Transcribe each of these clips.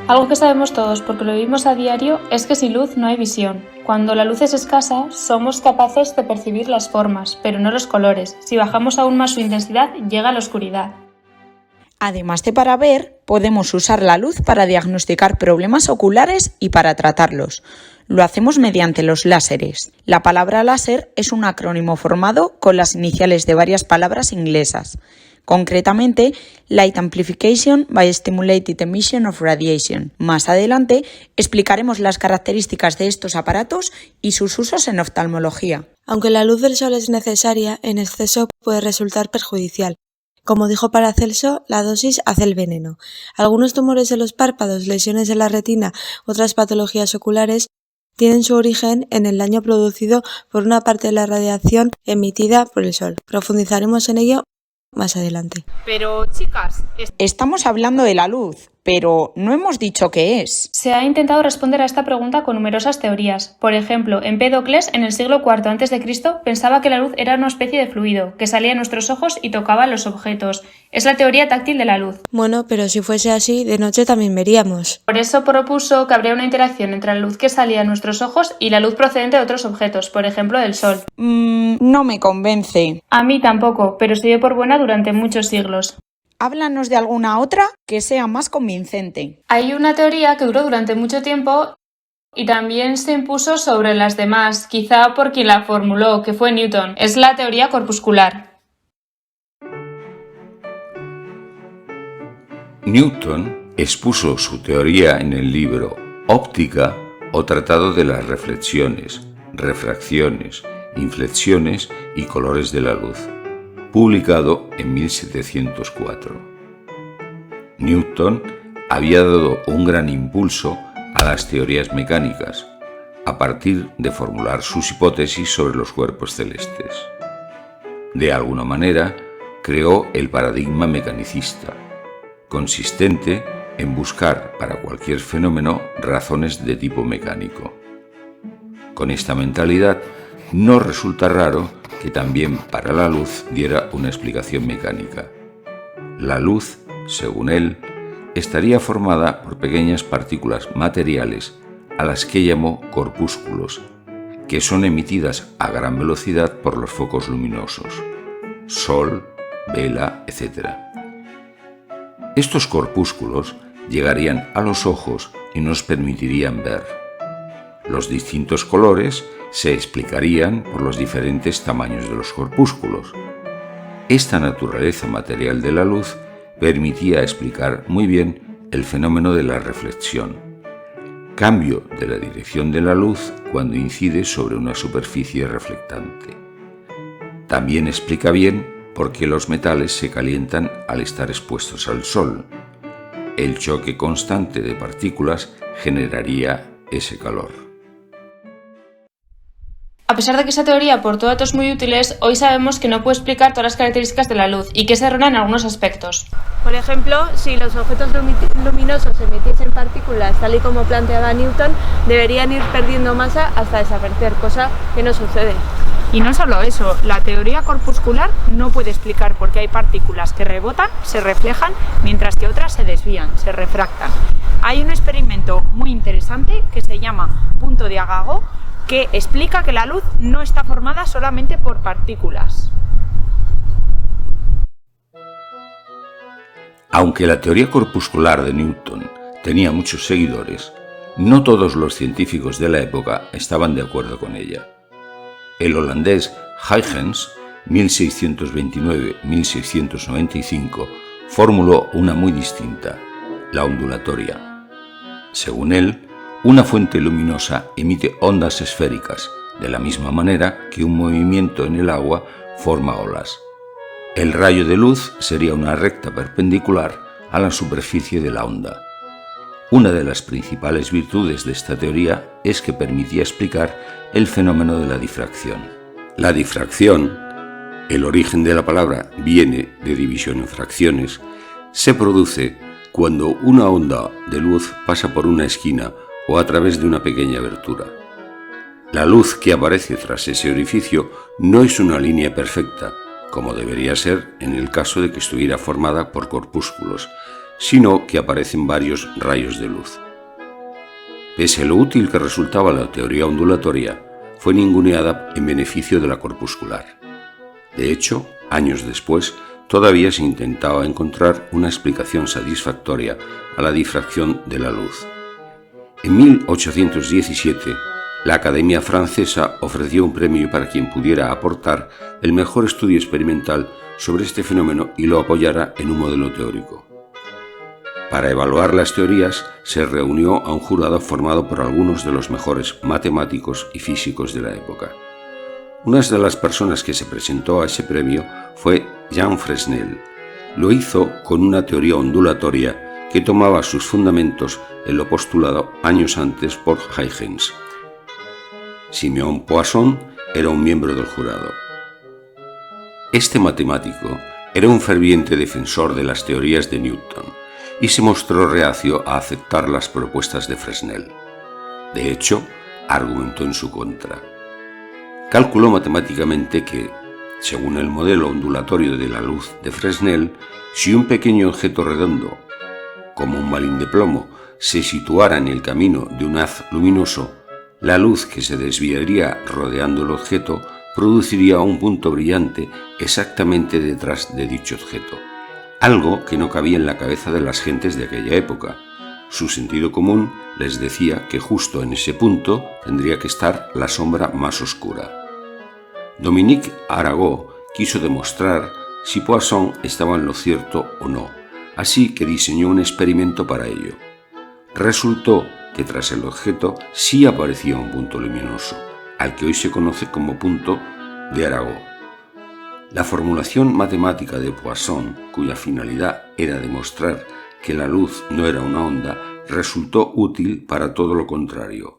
Algo que sabemos todos porque lo vivimos a diario es que sin luz no hay visión. Cuando la luz es escasa, somos capaces de percibir las formas, pero no los colores. Si bajamos aún más su intensidad, llega la oscuridad. Además de para ver, podemos usar la luz para diagnosticar problemas oculares y para tratarlos. Lo hacemos mediante los láseres. La palabra láser es un acrónimo formado con las iniciales de varias palabras inglesas. Concretamente, Light Amplification by Stimulated Emission of Radiation. Más adelante explicaremos las características de estos aparatos y sus usos en oftalmología. Aunque la luz del sol es necesaria, en exceso puede resultar perjudicial. Como dijo Paracelso, la dosis hace el veneno. Algunos tumores en los párpados, lesiones en la retina, otras patologías oculares tienen su origen en el daño producido por una parte de la radiación emitida por el sol. Profundizaremos en ello más adelante. Pero, chicas, estamos hablando de la luz, pero no hemos dicho qué es. Se ha intentado responder a esta pregunta con numerosas teorías. Por ejemplo, Empédocles, en el siglo IV a.C., pensaba que la luz era una especie de fluido, que salía de nuestros ojos y tocaba los objetos. Es la teoría táctil de la luz. Bueno, pero si fuese así, de noche también veríamos. Por eso propuso que habría una interacción entre la luz que salía de nuestros ojos y la luz procedente de otros objetos, por ejemplo del sol. No me convence. A mí tampoco, pero se dio por buena durante muchos siglos. Háblanos de alguna otra que sea más convincente. Hay una teoría que duró durante mucho tiempo y también se impuso sobre las demás, quizá por quien la formuló, que fue Newton. Es la teoría corpuscular. Newton expuso su teoría en el libro Óptica o Tratado de las Reflexiones, Refracciones, Inflexiones y Colores de la Luz, publicado en 1704. Newton había dado un gran impulso a las teorías mecánicas, a partir de formular sus hipótesis sobre los cuerpos celestes. De alguna manera, creó el paradigma mecanicista, consistente en buscar para cualquier fenómeno razones de tipo mecánico. Con esta mentalidad, no resulta raro que también para la luz diera una explicación mecánica. La luz, según él, estaría formada por pequeñas partículas materiales a las que llamó corpúsculos, que son emitidas a gran velocidad por los focos luminosos, sol, vela, etc. Estos corpúsculos llegarían a los ojos y nos permitirían ver. Los distintos colores se explicarían por los diferentes tamaños de los corpúsculos. Esta naturaleza material de la luz permitía explicar muy bien el fenómeno de la reflexión, cambio de la dirección de la luz cuando incide sobre una superficie reflectante. También explica bien por qué los metales se calientan al estar expuestos al sol. El choque constante de partículas generaría ese calor. A pesar de que esa teoría aportó datos muy útiles, hoy sabemos que no puede explicar todas las características de la luz y que es errónea en algunos aspectos. Por ejemplo, si los objetos luminosos emitiesen partículas tal y como planteaba Newton, deberían ir perdiendo masa hasta desaparecer, cosa que no sucede. Y no solo eso, la teoría corpuscular no puede explicar por qué hay partículas que rebotan, se reflejan, mientras que otras se desvían, se refractan. Hay un experimento muy interesante que se llama punto de Agago, que explica que la luz no está formada solamente por partículas. Aunque la teoría corpuscular de Newton tenía muchos seguidores, no todos los científicos de la época estaban de acuerdo con ella. El holandés Huygens, 1629-1695, formuló una muy distinta, la ondulatoria. Según él, una fuente luminosa emite ondas esféricas, de la misma manera que un movimiento en el agua forma olas. El rayo de luz sería una recta perpendicular a la superficie de la onda. Una de las principales virtudes de esta teoría es que permitía explicar el fenómeno de la difracción. La difracción, el origen de la palabra viene de división en fracciones, se produce cuando una onda de luz pasa por una esquina o a través de una pequeña abertura. La luz que aparece tras ese orificio no es una línea perfecta, como debería ser en el caso de que estuviera formada por corpúsculos, sino que aparecen varios rayos de luz. Pese a lo útil que resultaba la teoría ondulatoria, fue ninguneada en beneficio de la corpuscular. De hecho, años después, todavía se intentaba encontrar una explicación satisfactoria a la difracción de la luz. En 1817, la Academia Francesa ofreció un premio para quien pudiera aportar el mejor estudio experimental sobre este fenómeno y lo apoyara en un modelo teórico. Para evaluar las teorías, se reunió a un jurado formado por algunos de los mejores matemáticos y físicos de la época. Una de las personas que se presentó a ese premio fue Jean Fresnel. Lo hizo con una teoría ondulatoria que tomaba sus fundamentos en lo postulado años antes por Huygens. Simeon Poisson era un miembro del jurado. Este matemático era un ferviente defensor de las teorías de Newton y se mostró reacio a aceptar las propuestas de Fresnel. De hecho, argumentó en su contra. Calculó matemáticamente que, según el modelo ondulatorio de la luz de Fresnel, si un pequeño objeto redondo, como un balín de plomo, se situara en el camino de un haz luminoso, la luz que se desviaría rodeando el objeto produciría un punto brillante exactamente detrás de dicho objeto, algo que no cabía en la cabeza de las gentes de aquella época. Su sentido común les decía que justo en ese punto tendría que estar la sombra más oscura. Dominique Arago quiso demostrar si Poisson estaba en lo cierto o no, así que diseñó un experimento para ello. Resultó que tras el objeto sí aparecía un punto luminoso, al que hoy se conoce como punto de Arago. La formulación matemática de Poisson, cuya finalidad era demostrar que la luz no era una onda, resultó útil para todo lo contrario.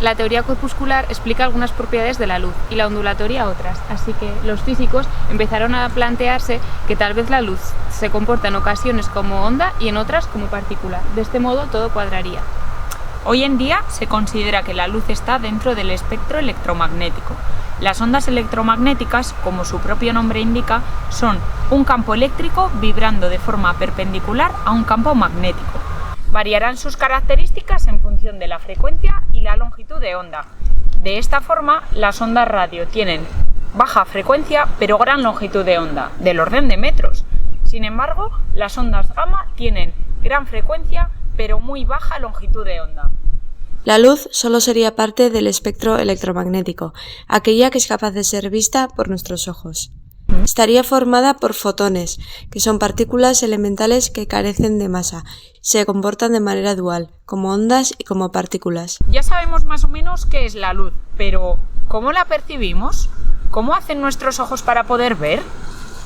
La teoría corpuscular explica algunas propiedades de la luz y la ondulatoria otras, así que los físicos empezaron a plantearse que tal vez la luz se comporta en ocasiones como onda y en otras como partícula. De este modo todo cuadraría. Hoy en día se considera que la luz está dentro del espectro electromagnético. Las ondas electromagnéticas, como su propio nombre indica, son un campo eléctrico vibrando de forma perpendicular a un campo magnético. Variarán sus características en función de la frecuencia y la longitud de onda. De esta forma, las ondas radio tienen baja frecuencia pero gran longitud de onda, del orden de metros. Sin embargo, las ondas gamma tienen gran frecuencia pero muy baja longitud de onda. La luz solo sería parte del espectro electromagnético, aquella que es capaz de ser vista por nuestros ojos. Estaría formada por fotones, que son partículas elementales que carecen de masa, se comportan de manera dual, como ondas y como partículas. Ya sabemos más o menos qué es la luz, pero ¿cómo la percibimos? ¿Cómo hacen nuestros ojos para poder ver?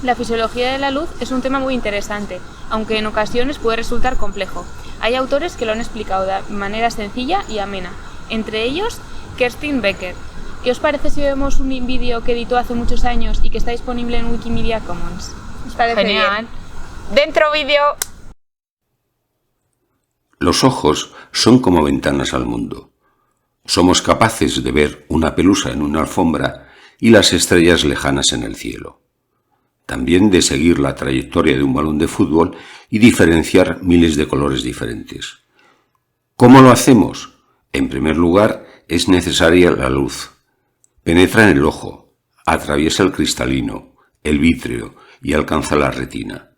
La fisiología de la luz es un tema muy interesante, aunque en ocasiones puede resultar complejo. Hay autores que lo han explicado de manera sencilla y amena, entre ellos Kerstin Becker. ¿Qué os parece si vemos un vídeo que editó hace muchos años y que está disponible en Wikimedia Commons? ¿Os parece Genial. bien? ¡Dentro vídeo! Los ojos son como ventanas al mundo. Somos capaces de ver una pelusa en una alfombra y las estrellas lejanas en el cielo. También de seguir la trayectoria de un balón de fútbol y diferenciar miles de colores diferentes. ¿Cómo lo hacemos? En primer lugar, es necesaria la luz. Penetra en el ojo, atraviesa el cristalino, el vítreo y alcanza la retina.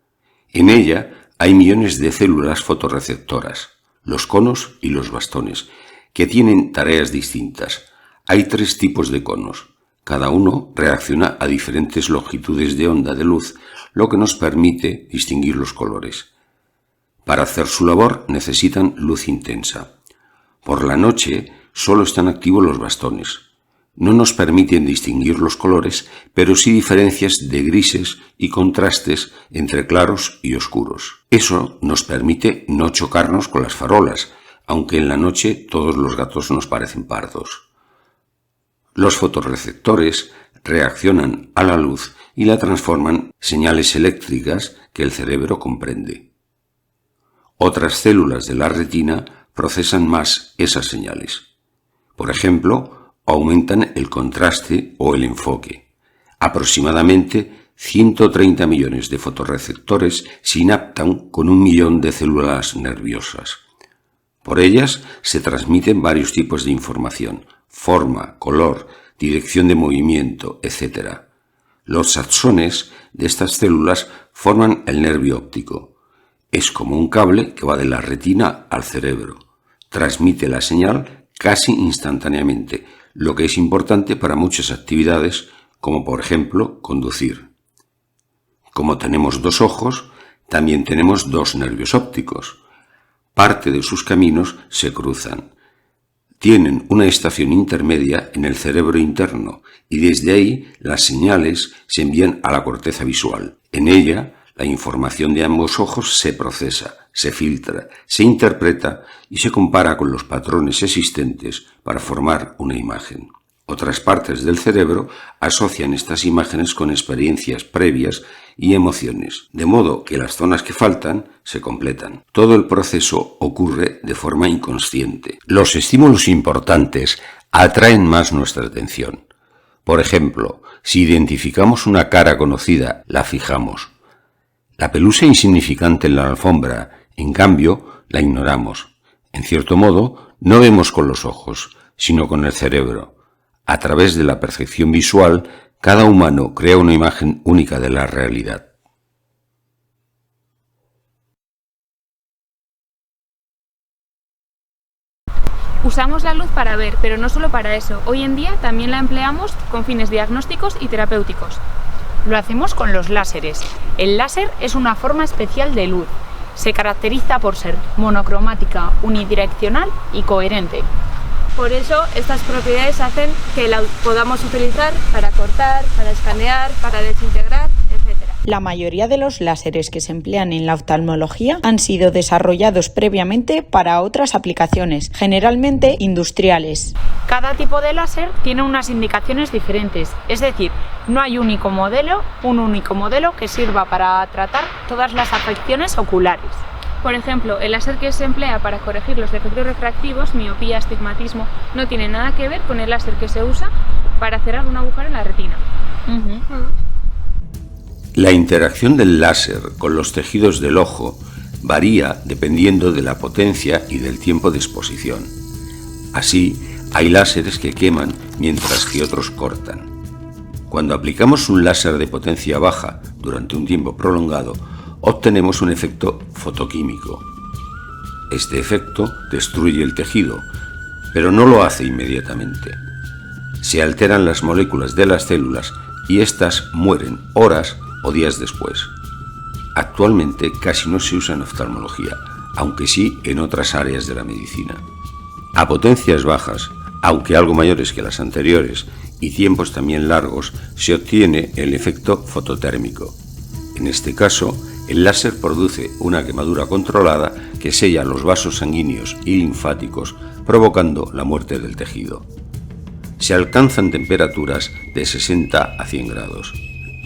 En ella hay millones de células fotorreceptoras, los conos y los bastones, que tienen tareas distintas. Hay 3 tipos de conos. Cada uno reacciona a diferentes longitudes de onda de luz, lo que nos permite distinguir los colores. Para hacer su labor necesitan luz intensa. Por la noche solo están activos los bastones. No nos permiten distinguir los colores, pero sí diferencias de grises y contrastes entre claros y oscuros. Eso nos permite no chocarnos con las farolas, aunque en la noche todos los gatos nos parecen pardos. Los fotorreceptores reaccionan a la luz y la transforman en señales eléctricas que el cerebro comprende. Otras células de la retina procesan más esas señales. Por ejemplo, aumentan el contraste o el enfoque. Aproximadamente 130 millones de fotorreceptores sinaptan con 1 millón de células nerviosas. Por ellas se transmiten varios tipos de información: forma, color, dirección de movimiento, etc. Los axones de estas células forman el nervio óptico. Es como un cable que va de la retina al cerebro. Transmite la señal casi instantáneamente, lo que es importante para muchas actividades, como por ejemplo conducir. Como tenemos 2 ojos, también tenemos 2 nervios ópticos. Parte de sus caminos se cruzan. Tienen una estación intermedia en el cerebro interno y desde ahí las señales se envían a la corteza visual. En ella, la información de ambos ojos se procesa, se filtra, se interpreta y se compara con los patrones existentes para formar una imagen. Otras partes del cerebro asocian estas imágenes con experiencias previas y emociones, de modo que las zonas que faltan se completan. Todo el proceso ocurre de forma inconsciente. Los estímulos importantes atraen más nuestra atención. Por ejemplo, si identificamos una cara conocida, la fijamos. La pelusa insignificante en la alfombra, en cambio, la ignoramos. En cierto modo, no vemos con los ojos, sino con el cerebro. A través de la percepción visual, cada humano crea una imagen única de la realidad. Usamos la luz para ver, pero no solo para eso. Hoy en día también la empleamos con fines diagnósticos y terapéuticos. Lo hacemos con los láseres. El láser es una forma especial de luz. Se caracteriza por ser monocromática, unidireccional y coherente. Por eso, estas propiedades hacen que la podamos utilizar para cortar, para escanear, para desintegrar, etc. La mayoría de los láseres que se emplean en la oftalmología han sido desarrollados previamente para otras aplicaciones, generalmente industriales. Cada tipo de láser tiene unas indicaciones diferentes, es decir, no hay un único modelo que sirva para tratar todas las afecciones oculares. Por ejemplo, el láser que se emplea para corregir los defectos refractivos, miopía, astigmatismo, no tiene nada que ver con el láser que se usa para cerrar un agujero en la retina. La interacción del láser con los tejidos del ojo varía dependiendo de la potencia y del tiempo de exposición. Así, hay láseres que queman mientras que otros cortan. Cuando aplicamos un láser de potencia baja durante un tiempo prolongado, obtenemos un efecto fotoquímico. Este efecto destruye el tejido, pero no lo hace inmediatamente. Se alteran las moléculas de las células y éstas mueren horas o días después. Actualmente casi no se usa en oftalmología, aunque sí en otras áreas de la medicina. A potencias bajas, aunque algo mayores que las anteriores, y tiempos también largos, se obtiene el efecto fototérmico. En este caso, el láser produce una quemadura controlada que sella los vasos sanguíneos y linfáticos, provocando la muerte del tejido. Se alcanzan temperaturas de 60 a 100 grados.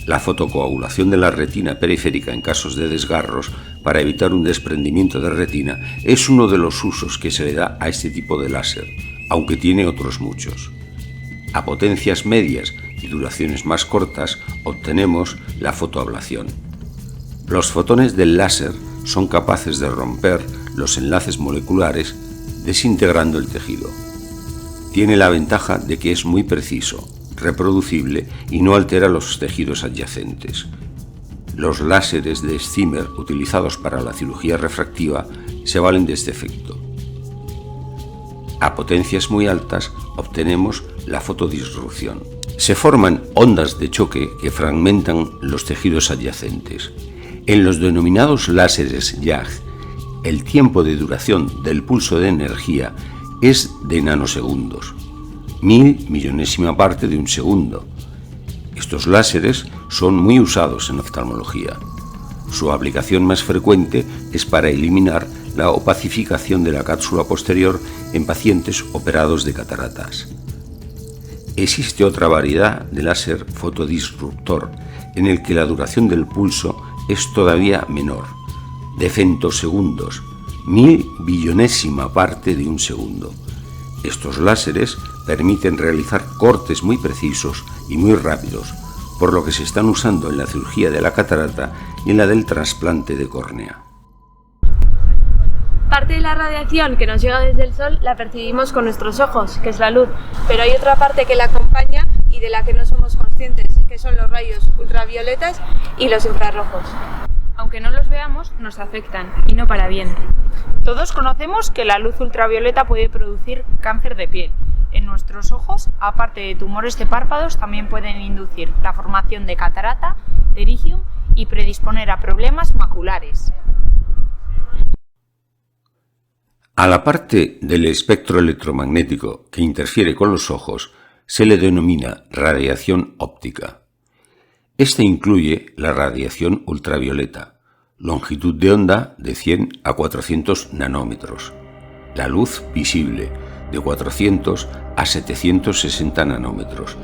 La fotocoagulación de la retina periférica en casos de desgarros para evitar un desprendimiento de retina es uno de los usos que se le da a este tipo de láser, aunque tiene otros muchos. A potencias medias y duraciones más cortas obtenemos la fotoablación. Los fotones del láser son capaces de romper los enlaces moleculares desintegrando el tejido. Tiene la ventaja de que es muy preciso, reproducible y no altera los tejidos adyacentes. Los láseres de Zimmer utilizados para la cirugía refractiva se valen de este efecto. A potencias muy altas obtenemos la fotodisrupción. Se forman ondas de choque que fragmentan los tejidos adyacentes. En los denominados láseres YAG, el tiempo de duración del pulso de energía es de nanosegundos, 1000 millonésima parte de un segundo. Estos láseres son muy usados en oftalmología. Su aplicación más frecuente es para eliminar la opacificación de la cápsula posterior en pacientes operados de cataratas. Existe otra variedad de láser fotodisruptor en el que la duración del pulso es todavía menor, de femtosegundos, 1000 billonésima parte de un segundo. Estos láseres permiten realizar cortes muy precisos y muy rápidos, por lo que se están usando en la cirugía de la catarata y en la del trasplante de córnea. Parte de la radiación que nos llega desde el sol la percibimos con nuestros ojos, que es la luz, pero hay otra parte que la acompaña y de la que no somos conscientes, que son los rayos ultravioletas y los infrarrojos. Aunque no los veamos, nos afectan, y no para bien. Todos conocemos que la luz ultravioleta puede producir cáncer de piel. En nuestros ojos, aparte de tumores de párpados, también pueden inducir la formación de catarata, pterygium y predisponer a problemas maculares. A la parte del espectro electromagnético que interfiere con los ojos se le denomina radiación óptica. Esta incluye la radiación ultravioleta, longitud de onda de 100 a 400 nanómetros, la luz visible de 400 a 760 nanómetros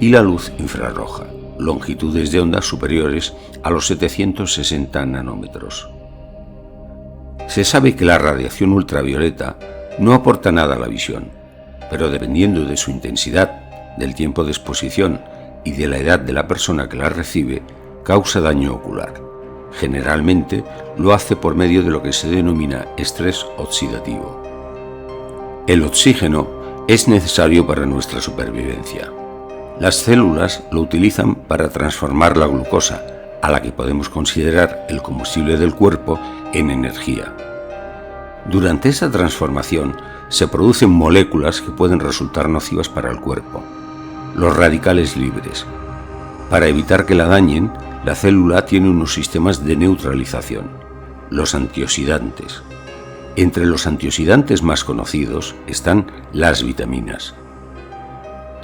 y la luz infrarroja, longitudes de onda superiores a los 760 nanómetros. Se sabe que la radiación ultravioleta no aporta nada a la visión, pero dependiendo de su intensidad, del tiempo de exposición y de la edad de la persona que la recibe, causa daño ocular. Generalmente lo hace por medio de lo que se denomina estrés oxidativo. El oxígeno es necesario para nuestra supervivencia. Las células lo utilizan para transformar la glucosa, a la que podemos considerar el combustible del cuerpo, en energía. Durante esa transformación se producen moléculas que pueden resultar nocivas para el cuerpo, los radicales libres. Para evitar que la dañen, la célula tiene unos sistemas de neutralización, los antioxidantes. Entre los antioxidantes más conocidos están las vitaminas.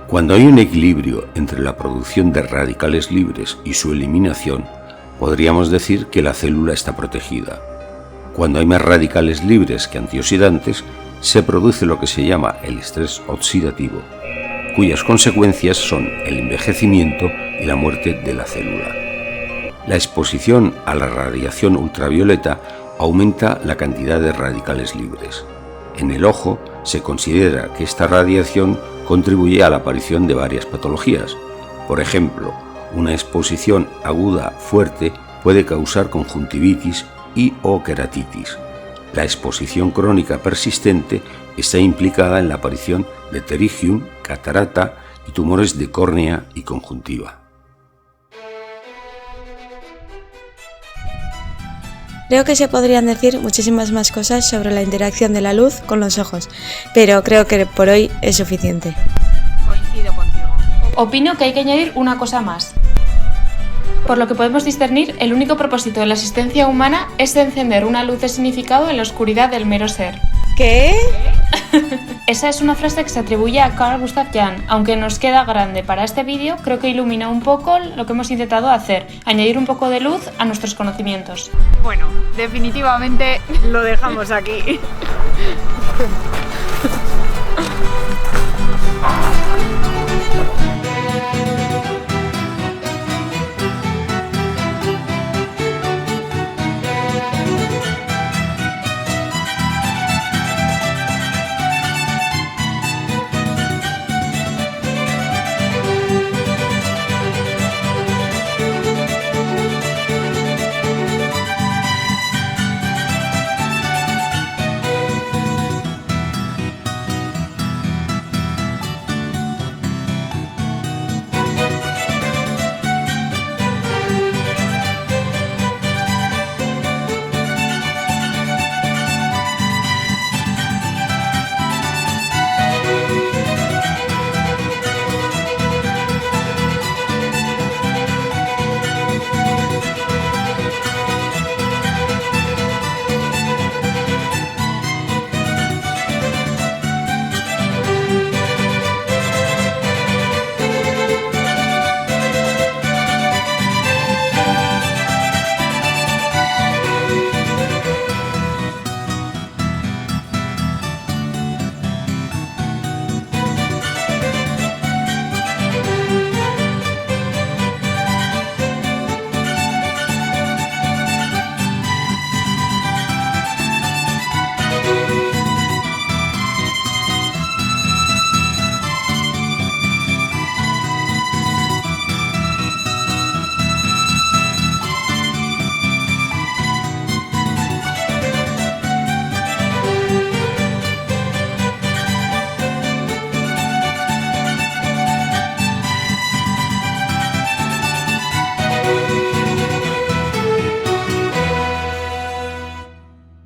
Cuando hay un equilibrio entre la producción de radicales libres y su eliminación, podríamos decir que la célula está protegida. Cuando hay más radicales libres que antioxidantes, se produce lo que se llama el estrés oxidativo, cuyas consecuencias son el envejecimiento y la muerte de la célula. La exposición a la radiación ultravioleta aumenta la cantidad de radicales libres. En el ojo se considera que esta radiación contribuye a la aparición de varias patologías. Por ejemplo, una exposición aguda fuerte puede causar conjuntivitis y o queratitis. La exposición crónica persistente está implicada en la aparición de pterygium, catarata y tumores de córnea y conjuntiva. Creo que se podrían decir muchísimas más cosas sobre la interacción de la luz con los ojos, pero creo que por hoy es suficiente. Coincido contigo. Opino que hay que añadir una cosa más. Por lo que podemos discernir, el único propósito de la existencia humana es encender una luz de significado en la oscuridad del mero ser. ¿Qué? Esa es una frase que se atribuye a Carl Gustav Jung. Aunque nos queda grande para este vídeo, creo que ilumina un poco lo que hemos intentado hacer, añadir un poco de luz a nuestros conocimientos. Bueno, definitivamente lo dejamos aquí.